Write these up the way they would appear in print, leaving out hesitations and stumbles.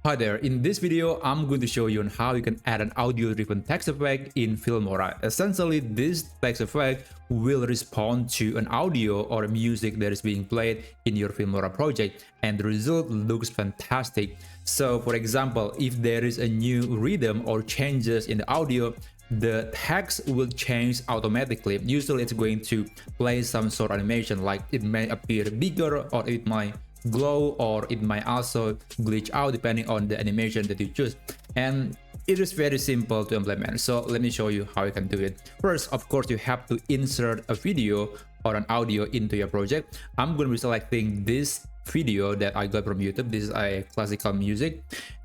Hi there, in this video I'm going to show you on how you can add an audio-driven text effect in Filmora. Essentially, this text effect will respond to an audio or music that is being played in your Filmora project, and the result looks fantastic. So for example, if there is a new rhythm or changes in the audio, the text will change automatically. Usually it's going to play some sort of animation, like it may appear bigger or it might glow, or it might also glitch out depending on the animation that you choose. And it is very simple to implement, so let me show you how you can do it. First, of course, you have to insert a video or an audio into your project. I'm going to be selecting this video that I got from YouTube. This is a classical music,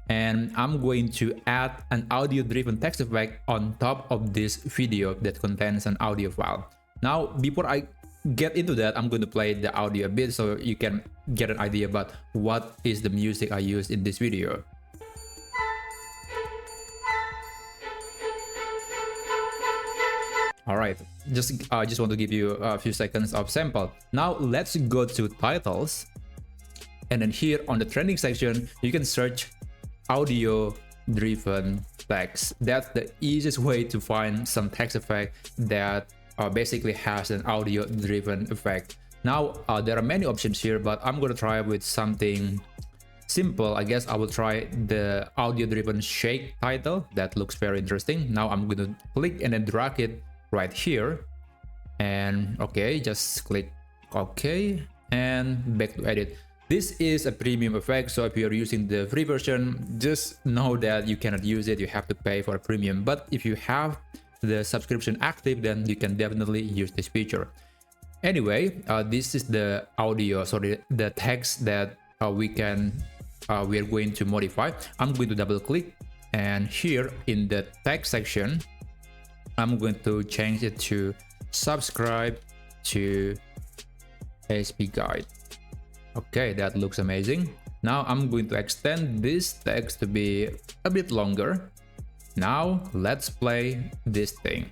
and I'm going to add an audio driven text effect on top of this video that contains an audio file. Now, before I get into that, I'm going to play the audio a bit so you can get an idea about what is the music I used in this video. Alright, I just want to give you a few seconds of sample. Now let's go to titles, and then here on the trending section you can search audio driven text. That's the easiest way to find some text effect that basically has an audio driven effect. Now there are many options here, but I'm gonna try with something simple. I guess I will try the audio driven shake title. That looks very interesting. Now I'm gonna click and then drag it right here, and okay, just click OK and back to edit. This is a premium effect, so if you're using the free version, just know that you cannot use it. You have to pay for a premium, but if you have the subscription active, then you can definitely use this feature. Anyway, this is the audio, sorry, the text that we are going to modify. I'm going to double click, and here in the text section I'm going to change it to subscribe to AsapGuide. Okay, that looks amazing. Now I'm going to extend this text to be a bit longer. Now let's play this thing.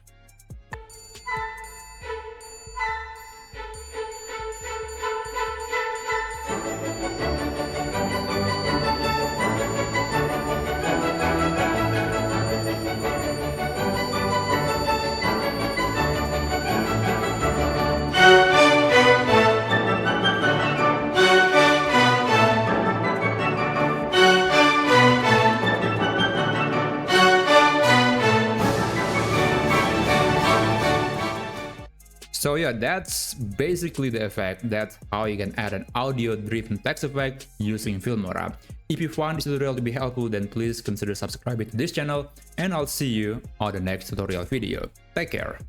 So yeah, that's basically the effect. That's how you can add an audio-driven text effect using Filmora. If you found this tutorial to be helpful, then please consider subscribing to this channel, and I'll see you on the next tutorial video. Take care.